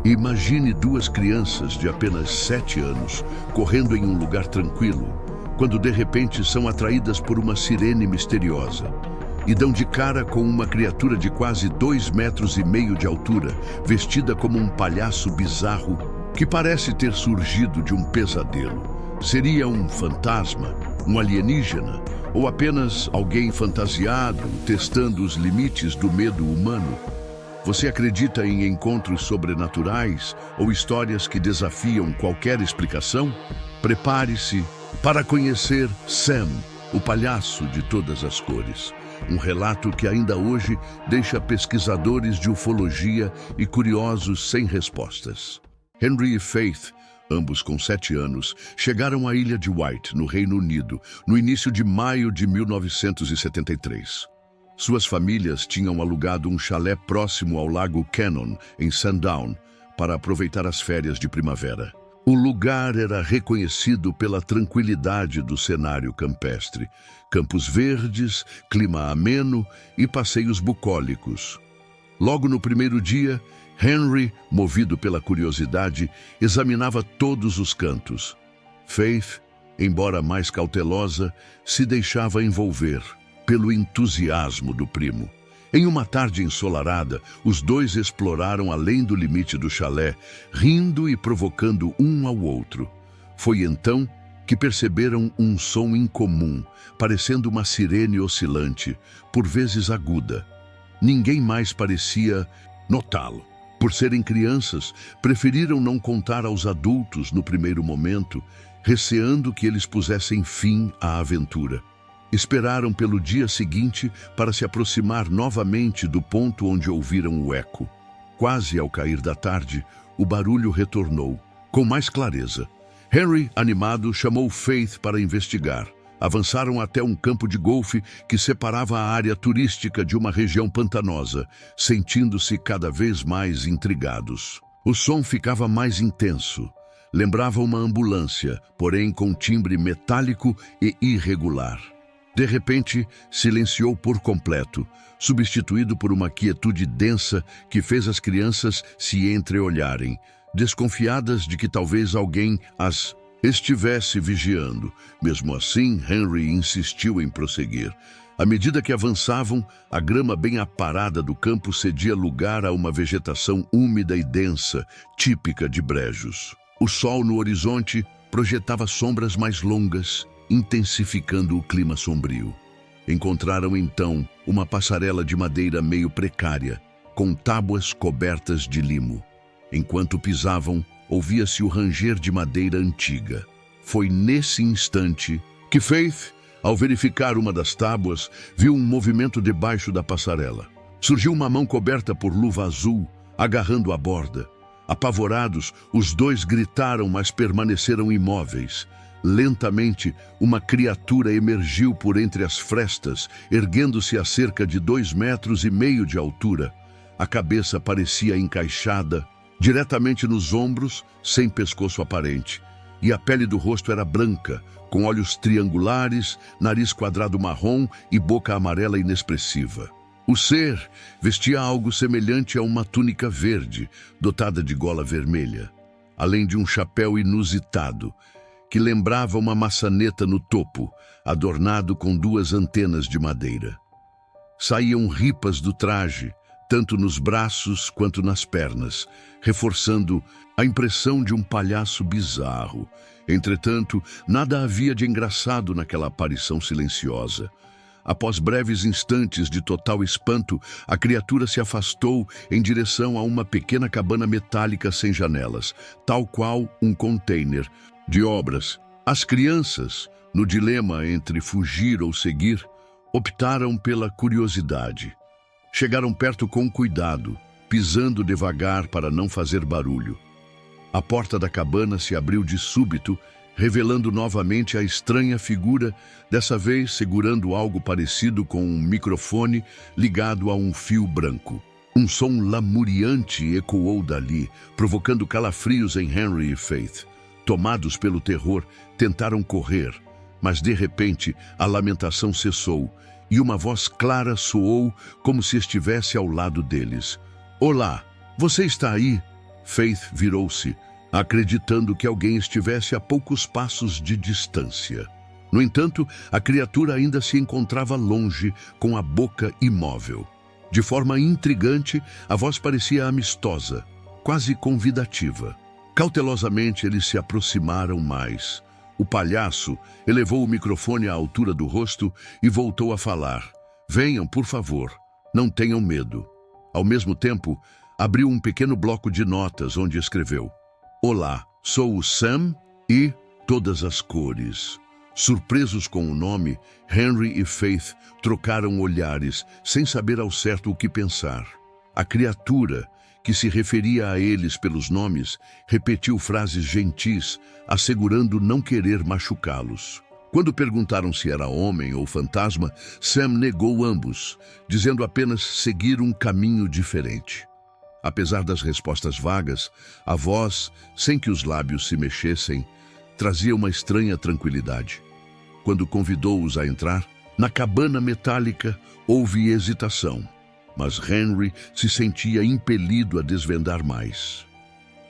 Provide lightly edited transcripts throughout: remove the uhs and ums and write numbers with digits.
Imagine duas crianças de apenas 7 anos correndo em um lugar tranquilo, quando de repente são atraídas por uma sirene misteriosa e dão de cara com uma criatura de quase 2,5 metros de altura, vestida como um palhaço bizarro que parece ter surgido de um pesadelo. Seria um fantasma, um alienígena ou apenas alguém fantasiado, testando os limites do medo humano? Você acredita em encontros sobrenaturais ou histórias que desafiam qualquer explicação? Prepare-se para conhecer Sam, o palhaço de todas as cores. Um relato que ainda hoje deixa pesquisadores de ufologia e curiosos sem respostas. Henry e Faith, ambos com 7 anos, chegaram à ilha de White, no Reino Unido, no início de maio de 1973. Suas famílias tinham alugado um chalé próximo ao Lago Cannon, em Sandown, para aproveitar as férias de primavera. O lugar era reconhecido pela tranquilidade do cenário campestre, campos verdes, clima ameno e passeios bucólicos. Logo no primeiro dia, Henry, movido pela curiosidade, examinava todos os cantos. Faith, embora mais cautelosa, se deixava envolver pelo entusiasmo do primo. Em uma tarde ensolarada, os dois exploraram além do limite do chalé, rindo e provocando um ao outro. Foi então que perceberam um som incomum, parecendo uma sirene oscilante, por vezes aguda. Ninguém mais parecia notá-lo. Por serem crianças, preferiram não contar aos adultos no primeiro momento, receando que eles pusessem fim à aventura. Esperaram pelo dia seguinte para se aproximar novamente do ponto onde ouviram o eco. Quase ao cair da tarde, o barulho retornou, com mais clareza. Henry, animado, chamou Faith para investigar. Avançaram até um campo de golfe que separava a área turística de uma região pantanosa, sentindo-se cada vez mais intrigados. O som ficava mais intenso. Lembrava uma ambulância, porém com timbre metálico e irregular. De repente, silenciou por completo, substituído por uma quietude densa que fez as crianças se entreolharem, desconfiadas de que talvez alguém as estivesse vigiando. Mesmo assim, Henry insistiu em prosseguir. À medida que avançavam, a grama bem aparada do campo cedia lugar a uma vegetação úmida e densa, típica de brejos. O sol no horizonte projetava sombras mais longas, intensificando o clima sombrio. Encontraram então uma passarela de madeira meio precária, com tábuas cobertas de limo. Enquanto pisavam, ouvia-se o ranger de madeira antiga. Foi nesse instante que Faith, ao verificar uma das tábuas, viu um movimento debaixo da passarela. Surgiu uma mão coberta por luva azul, agarrando a borda. Apavorados, os dois gritaram, mas permaneceram imóveis. Lentamente, uma criatura emergiu por entre as frestas, erguendo-se a cerca de 2,5 metros de altura. A cabeça parecia encaixada diretamente nos ombros, sem pescoço aparente, e a pele do rosto era branca, com olhos triangulares, nariz quadrado marrom e boca amarela inexpressiva. O ser vestia algo semelhante a uma túnica verde, dotada de gola vermelha, além de um chapéu inusitado, que lembrava uma maçaneta no topo, adornado com 2 antenas de madeira. Saíam ripas do traje, tanto nos braços quanto nas pernas, reforçando a impressão de um palhaço bizarro. Entretanto, nada havia de engraçado naquela aparição silenciosa. Após breves instantes de total espanto, a criatura se afastou em direção a uma pequena cabana metálica sem janelas, tal qual um container de obras. As crianças, no dilema entre fugir ou seguir, optaram pela curiosidade. Chegaram perto com cuidado, pisando devagar para não fazer barulho. A porta da cabana se abriu de súbito, revelando novamente a estranha figura, dessa vez segurando algo parecido com um microfone ligado a um fio branco. Um som lamuriante ecoou dali, provocando calafrios em Henry e Faith. Tomados pelo terror, tentaram correr, mas de repente a lamentação cessou e uma voz clara soou como se estivesse ao lado deles. "Olá, você está aí?" Faith virou-se, acreditando que alguém estivesse a poucos passos de distância. No entanto, a criatura ainda se encontrava longe, com a boca imóvel. De forma intrigante, a voz parecia amistosa, quase convidativa. Cautelosamente, eles se aproximaram mais. O palhaço elevou o microfone à altura do rosto e voltou a falar. Venham, por favor, não tenham medo. Ao mesmo tempo, abriu um pequeno bloco de notas onde escreveu: Olá, sou o Sam e todas as cores. Surpresos com o nome, Henry e Faith trocaram olhares, sem saber ao certo o que pensar. A criatura, que se referia a eles pelos nomes, repetiu frases gentis, assegurando não querer machucá-los. Quando perguntaram se era homem ou fantasma, Sam negou ambos, dizendo apenas seguir um caminho diferente. Apesar das respostas vagas, a voz, sem que os lábios se mexessem, trazia uma estranha tranquilidade. Quando convidou-os a entrar, na cabana metálica houve hesitação, mas Henry se sentia impelido a desvendar mais.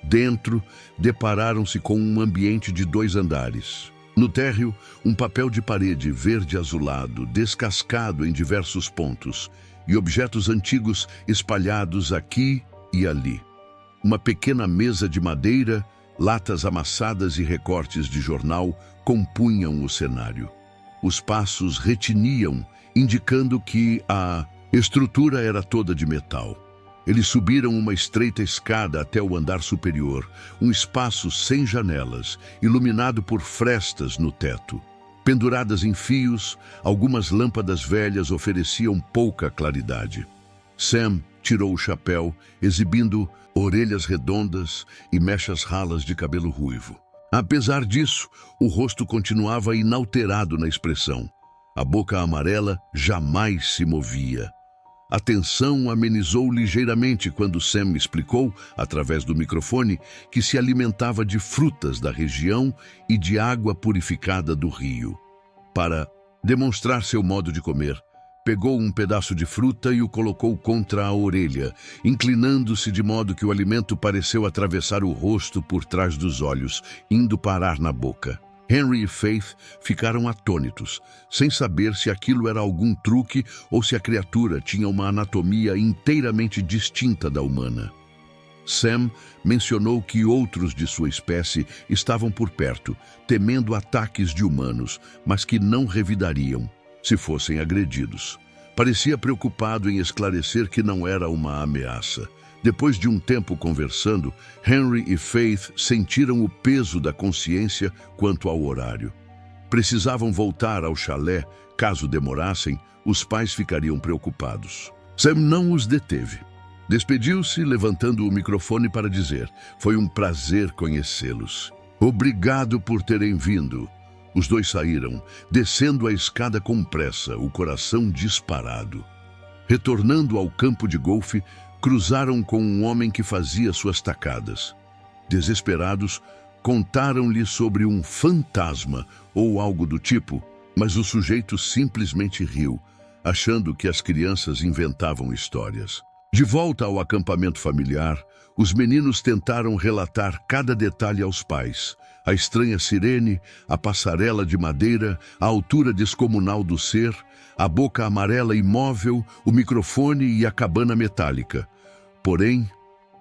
Dentro, depararam-se com um ambiente de 2 andares. No térreo, um papel de parede verde-azulado, descascado em diversos pontos, e objetos antigos espalhados aqui e ali. Uma pequena mesa de madeira, latas amassadas e recortes de jornal compunham o cenário. Os passos retiniam, indicando que a estrutura era toda de metal. Eles subiram uma estreita escada até o andar superior, um espaço sem janelas, iluminado por frestas no teto. Penduradas em fios, algumas lâmpadas velhas ofereciam pouca claridade. Sam tirou o chapéu, exibindo orelhas redondas e mechas ralas de cabelo ruivo. Apesar disso, o rosto continuava inalterado na expressão. A boca amarela jamais se movia. A tensão amenizou ligeiramente quando Sam explicou, através do microfone, que se alimentava de frutas da região e de água purificada do rio. Para demonstrar seu modo de comer, pegou um pedaço de fruta e o colocou contra a orelha, inclinando-se de modo que o alimento pareceu atravessar o rosto por trás dos olhos, indo parar na boca. Henry e Faith ficaram atônitos, sem saber se aquilo era algum truque ou se a criatura tinha uma anatomia inteiramente distinta da humana. Sam mencionou que outros de sua espécie estavam por perto, temendo ataques de humanos, mas que não revidariam se fossem agredidos. Parecia preocupado em esclarecer que não era uma ameaça. Depois de um tempo conversando, Henry e Faith sentiram o peso da consciência quanto ao horário. Precisavam voltar ao chalé. Caso demorassem, os pais ficariam preocupados. Sam não os deteve. Despediu-se, levantando o microfone para dizer: foi um prazer conhecê-los. Obrigado por terem vindo. Os dois saíram, descendo a escada com pressa, o coração disparado. Retornando ao campo de golfe, cruzaram com um homem que fazia suas tacadas. Desesperados, contaram-lhe sobre um fantasma ou algo do tipo, mas o sujeito simplesmente riu, achando que as crianças inventavam histórias. De volta ao acampamento familiar, os meninos tentaram relatar cada detalhe aos pais. A estranha sirene, a passarela de madeira, a altura descomunal do ser, a boca amarela imóvel, o microfone e a cabana metálica. Porém,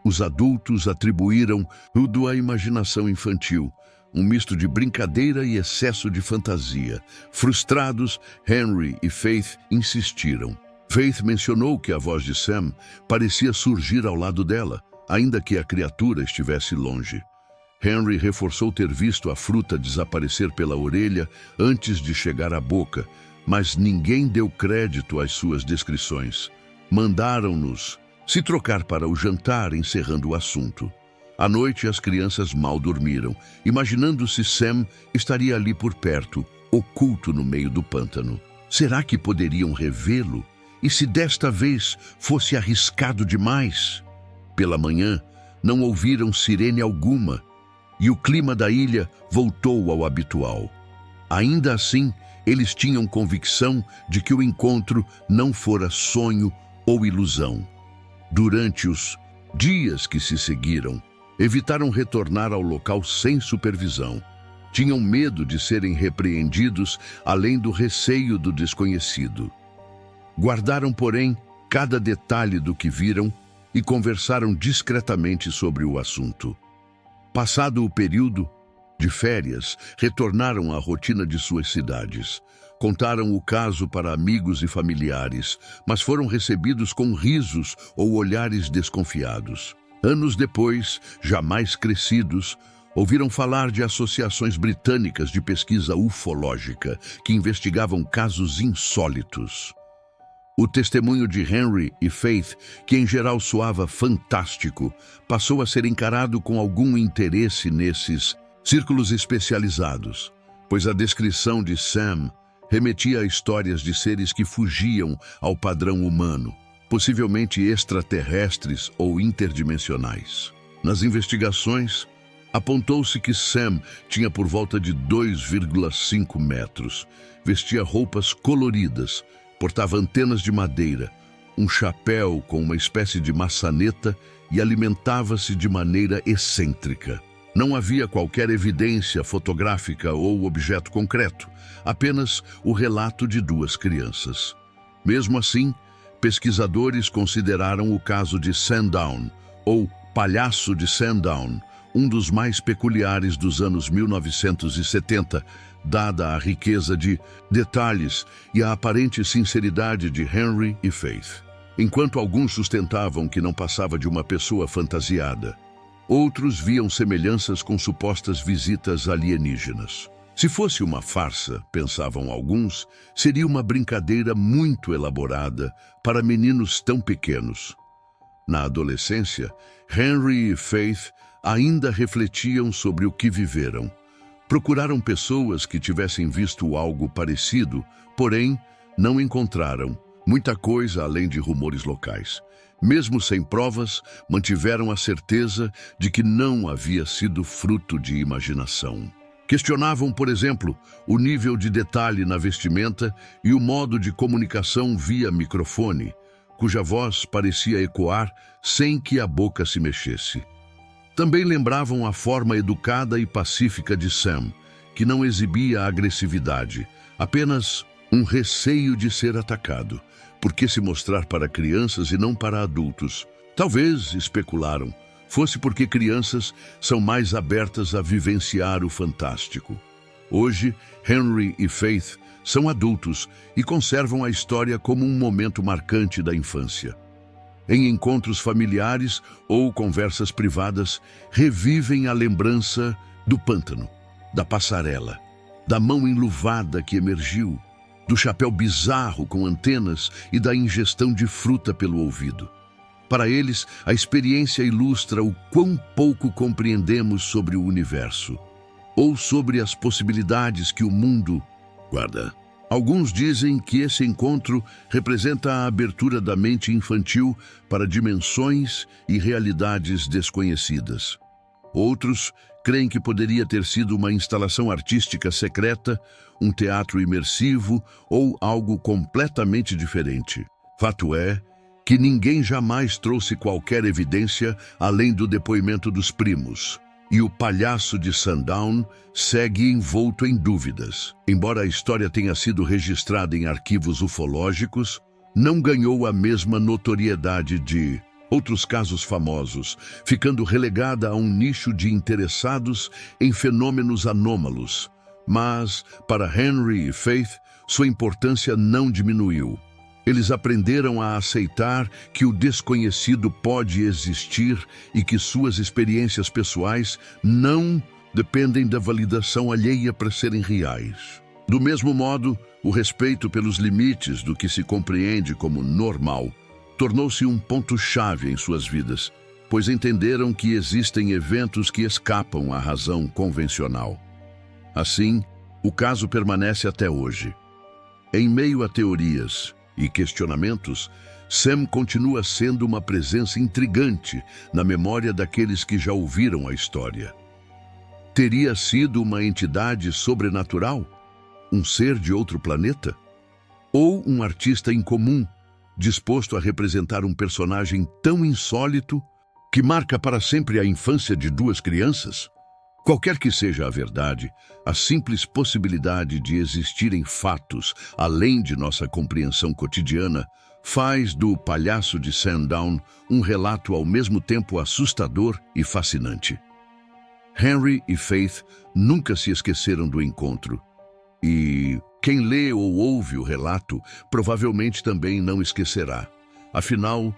os adultos atribuíram tudo à imaginação infantil, um misto de brincadeira e excesso de fantasia. Frustrados, Henry e Faith insistiram. Faith mencionou que a voz de Sam parecia surgir ao lado dela, ainda que a criatura estivesse longe. Henry reforçou ter visto a fruta desaparecer pela orelha antes de chegar à boca, mas ninguém deu crédito às suas descrições. Mandaram-nos se trocar para o jantar, encerrando o assunto. À noite, as crianças mal dormiram, imaginando se Sam estaria ali por perto, oculto no meio do pântano. Será que poderiam revê-lo? E se desta vez fosse arriscado demais? Pela manhã, não ouviram sirene alguma, e o clima da ilha voltou ao habitual. Ainda assim, eles tinham convicção de que o encontro não fora sonho ou ilusão. Durante os dias que se seguiram, Evitaram retornar ao local sem supervisão. Tinham medo de serem repreendidos, além do receio do desconhecido. Guardaram, porém, cada detalhe do que viram e conversaram discretamente sobre o assunto. Passado o período de férias, retornaram à rotina de suas cidades. Contaram o caso para amigos e familiares, mas foram recebidos com risos ou olhares desconfiados. Anos depois, já mais crescidos, ouviram falar de associações britânicas de pesquisa ufológica que investigavam casos insólitos. O testemunho de Henry e Faith, que em geral soava fantástico, passou a ser encarado com algum interesse nesses círculos especializados, pois a descrição de Sam remetia a histórias de seres que fugiam ao padrão humano, possivelmente extraterrestres ou interdimensionais. Nas investigações, apontou-se que Sam tinha por volta de 2,5 metros, vestia roupas coloridas, portava antenas de madeira, um chapéu com uma espécie de maçaneta e alimentava-se de maneira excêntrica. Não havia qualquer evidência fotográfica ou objeto concreto, apenas o relato de duas crianças. Mesmo assim, pesquisadores consideraram o caso de Sandown, ou Palhaço de Sandown, um dos mais peculiares dos anos 1970, dada a riqueza de detalhes e a aparente sinceridade de Henry e Faith. Enquanto alguns sustentavam que não passava de uma pessoa fantasiada, outros viam semelhanças com supostas visitas alienígenas. Se fosse uma farsa, pensavam alguns, seria uma brincadeira muito elaborada para meninos tão pequenos. Na adolescência, Henry e Faith ainda refletiam sobre o que viveram. Procuraram pessoas que tivessem visto algo parecido, porém, não encontraram muita coisa além de rumores locais. Mesmo sem provas, mantiveram a certeza de que não havia sido fruto de imaginação. Questionavam, por exemplo, o nível de detalhe na vestimenta e o modo de comunicação via microfone, cuja voz parecia ecoar sem que a boca se mexesse. Também lembravam a forma educada e pacífica de Sam, que não exibia agressividade, apenas um receio de ser atacado. Por que se mostrar para crianças e não para adultos? Talvez, especularam, fosse porque crianças são mais abertas a vivenciar o fantástico. Hoje, Henry e Faith são adultos e conservam a história como um momento marcante da infância. Em encontros familiares ou conversas privadas, revivem a lembrança do pântano, da passarela, da mão enluvada que emergiu, do chapéu bizarro com antenas e da ingestão de fruta pelo ouvido. Para eles, a experiência ilustra o quão pouco compreendemos sobre o universo, ou sobre as possibilidades que o mundo guarda. Alguns dizem que esse encontro representa a abertura da mente infantil para dimensões e realidades desconhecidas. Outros creem que poderia ter sido uma instalação artística secreta, um teatro imersivo ou algo completamente diferente. Fato é que ninguém jamais trouxe qualquer evidência além do depoimento dos primos. E o Palhaço de Sandown segue envolto em dúvidas. Embora a história tenha sido registrada em arquivos ufológicos, não ganhou a mesma notoriedade de outros casos famosos, ficando relegada a um nicho de interessados em fenômenos anômalos. Mas, para Henry e Faith, sua importância não diminuiu. Eles aprenderam a aceitar que o desconhecido pode existir e que suas experiências pessoais não dependem da validação alheia para serem reais. Do mesmo modo, o respeito pelos limites do que se compreende como normal tornou-se um ponto-chave em suas vidas, pois entenderam que existem eventos que escapam à razão convencional. Assim, o caso permanece até hoje. Em meio a teorias e questionamentos, Sam continua sendo uma presença intrigante na memória daqueles que já ouviram a história. Teria sido uma entidade sobrenatural? Um ser de outro planeta? Ou um artista incomum, disposto a representar um personagem tão insólito que marca para sempre a infância de duas crianças? Qualquer que seja a verdade, a simples possibilidade de existirem fatos além de nossa compreensão cotidiana faz do Palhaço de Sandown um relato ao mesmo tempo assustador e fascinante. Henry e Faith nunca se esqueceram do encontro. E quem lê ou ouve o relato provavelmente também não esquecerá. Afinal,